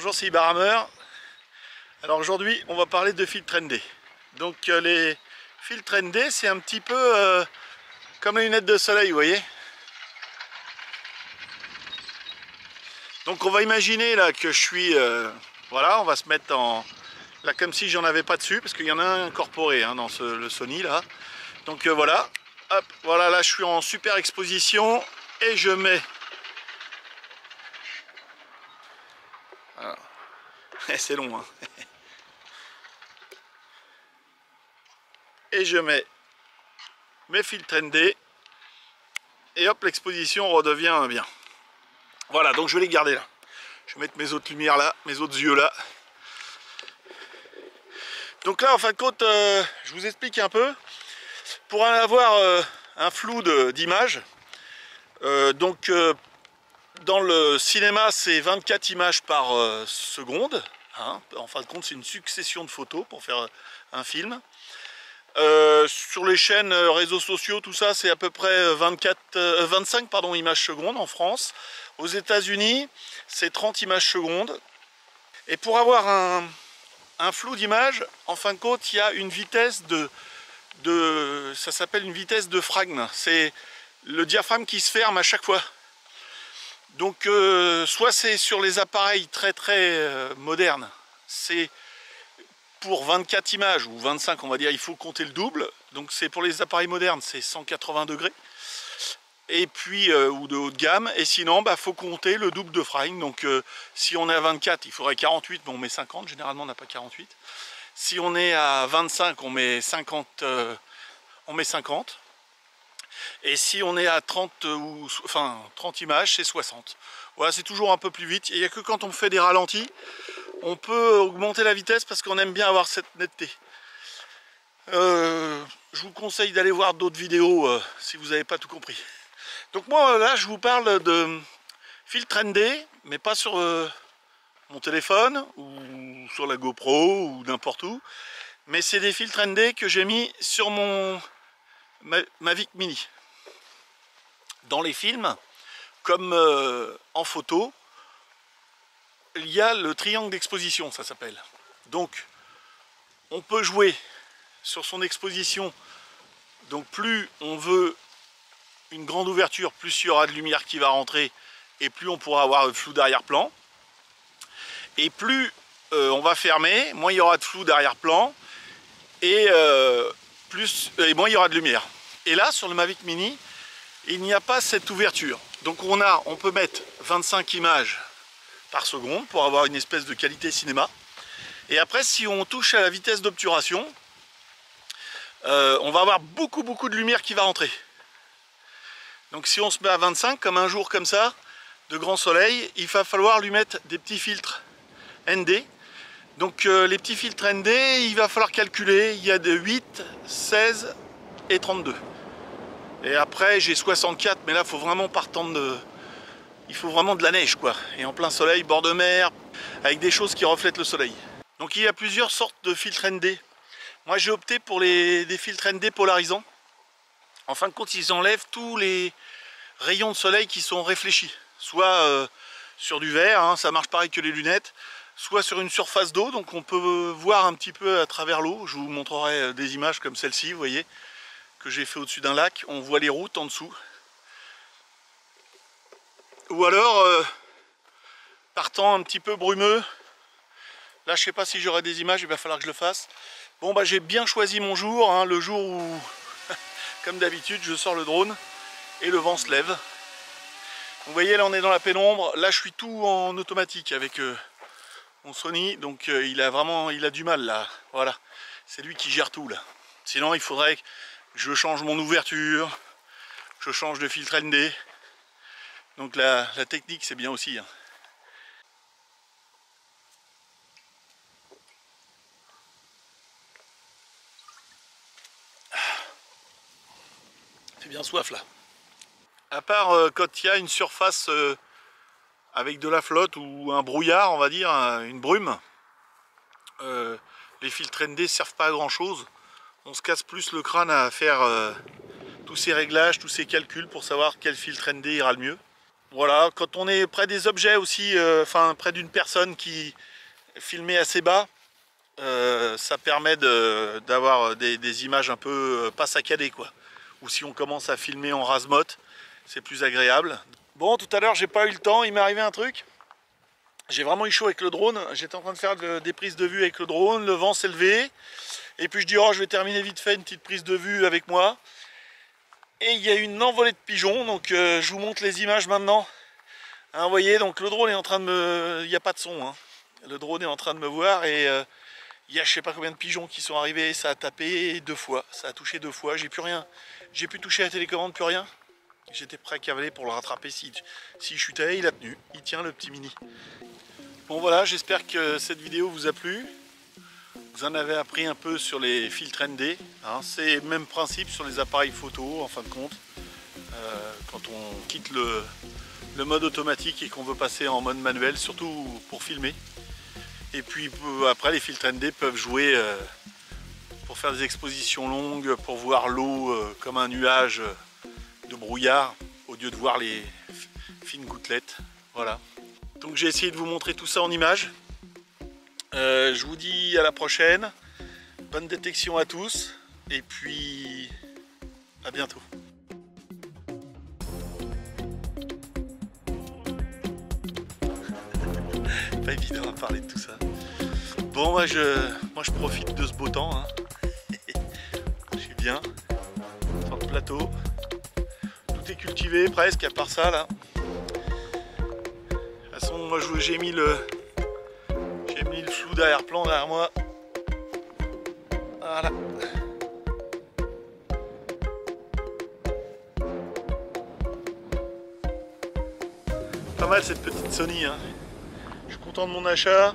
Bonjour, c'est Ibarhammer. Alors aujourd'hui on va parler de filtres ND. Donc les filtres ND c'est un petit peu comme les lunettes de soleil, vous voyez. Donc on va imaginer là que je suis voilà, on va se mettre en là comme si j'en avais pas dessus parce qu'il y en a un incorporé hein, dans le Sony là. Donc voilà, hop, voilà, là je suis en super exposition et je mets c'est long hein. Et je mets mes filtres ND et hop, l'exposition redevient bien. Voilà, donc je vais les garder là. Je vais mettre mes autres lumières là, mes autres yeux là. Donc là, en fin de compte, je vous explique un peu. Pour avoir un flou d'image, dans le cinéma, c'est 24 images par seconde. Hein. En fin de compte, c'est une succession de photos pour faire un film. Sur les chaînes réseaux sociaux, tout ça, c'est à peu près 25 images secondes en France. Aux États-Unis, c'est 30 images secondes. Et pour avoir un flou d'image, en fin de compte, il y a une vitesse ça s'appelle une vitesse de frame. C'est le diaphragme qui se ferme à chaque fois. Donc, soit c'est sur les appareils très modernes, c'est pour 24 images ou 25 on va dire, il faut compter le double. Donc c'est pour les appareils modernes, c'est 180 degrés. Et puis ou de haut de gamme. Et sinon faut compter le double de frame. Donc si on est à 24 il faudrait 48, mais on met 50. Généralement on n'a pas 48. Si on est à 25 on met 50. Et si on est à 30 30 images, c'est 60. Voilà, c'est toujours un peu plus vite. Il n'y a que quand on fait des ralentis on peut augmenter la vitesse parce qu'on aime bien avoir cette netteté. Je vous conseille d'aller voir d'autres vidéos si vous n'avez pas tout compris. Donc moi là je vous parle de filtre ND, mais pas sur mon téléphone ou sur la GoPro ou n'importe où. Mais c'est des filtres ND que j'ai mis sur mon Mavic Mini. Dans les films, comme en photo, il y a le triangle d'exposition, ça s'appelle. Donc on peut jouer sur son exposition. Donc plus on veut une grande ouverture, plus il y aura de lumière qui va rentrer et plus on pourra avoir le flou d'arrière-plan. Et plus on va fermer, moins il y aura de flou d'arrière-plan et moins il y aura de lumière. Et là sur le Mavic Mini, il n'y a pas cette ouverture. Donc on peut mettre 25 images par seconde pour avoir une espèce de qualité cinéma. Et après si on touche à la vitesse d'obturation, on va avoir beaucoup de lumière qui va rentrer. Donc si on se met à 25 comme un jour comme ça de grand soleil, il va falloir lui mettre des petits filtres ND. Donc les petits filtres ND, il va falloir calculer, il y a de 8, 16 et 32. Et après j'ai 64, mais là il faut vraiment il faut vraiment de la neige quoi. Et en plein soleil, bord de mer, avec des choses qui reflètent le soleil. Donc il y a plusieurs sortes de filtres ND. Moi j'ai opté pour des filtres ND polarisants. En fin de compte ils enlèvent tous les rayons de soleil qui sont réfléchis. Soit sur du verre, hein, ça marche pareil que les lunettes. Soit sur une surface d'eau, donc on peut voir un petit peu à travers l'eau. Je vous montrerai des images comme celle-ci, vous voyez, que j'ai fait au-dessus d'un lac. On voit les routes en dessous. Ou alors, partant un petit peu brumeux, là je sais pas si j'aurai des images, il va falloir que je le fasse. Bon j'ai bien choisi mon jour, hein, le jour où, comme d'habitude, je sors le drone et le vent se lève. Vous voyez là on est dans la pénombre, là je suis tout en automatique avec mon Sony, donc il a du mal là, voilà. C'est lui qui gère tout là. Sinon il faudrait que je change mon ouverture, je change de filtre ND. Donc la technique c'est bien aussi. Hein. Fait bien soif là. À part quand il y a une surface avec de la flotte ou un brouillard, on va dire, une brume, les filtres ND servent pas à grand chose. On se casse plus le crâne à faire tous ces réglages, tous ces calculs pour savoir quel filtre ND ira le mieux. Voilà, quand on est près des objets aussi, enfin près d'une personne qui filmait assez bas, ça permet d'avoir des images un peu pas saccadées quoi. Ou si on commence à filmer en rase-motte, c'est plus agréable. Bon, tout à l'heure j'ai pas eu le temps, il m'est arrivé un truc. J'ai vraiment eu chaud avec le drone, j'étais en train de faire des prises de vue avec le drone, le vent s'est levé. Et puis je dis, oh, je vais terminer vite fait une petite prise de vue avec moi. Et il y a une envolée de pigeons, donc je vous montre les images maintenant. Hein, vous voyez, donc le drone est en train de me... Il n'y a pas de son, hein. Le drone est en train de me voir et il y a je sais pas combien de pigeons qui sont arrivés, ça a tapé 2 fois, ça a touché 2 fois, j'ai plus rien. J'ai pu toucher la télécommande, plus rien. J'étais prêt à cavaler pour le rattraper si je chutais, il a tenu, il tient le petit mini. Bon voilà, j'espère que cette vidéo vous a plu. Vous en avez appris un peu sur les filtres ND. Hein, c'est le même principe sur les appareils photo en fin de compte. Quand on quitte le mode automatique et qu'on veut passer en mode manuel, surtout pour filmer. Et puis après les filtres ND peuvent jouer pour faire des expositions longues, pour voir l'eau comme un nuage de brouillard au lieu de voir les fines gouttelettes. Voilà. Donc j'ai essayé de vous montrer tout ça en images. Je vous dis à la prochaine. Bonne détection à tous. Et puis à bientôt. Pas évident à parler de tout ça. Bon, moi je profite de ce beau temps. Hein. Je suis bien. Sur le plateau. Tout est cultivé presque, à part ça là. De toute façon, moi j'ai mis le flou d'arrière-plan derrière moi. Voilà. Pas mal cette petite Sony. Hein. Je suis content de mon achat.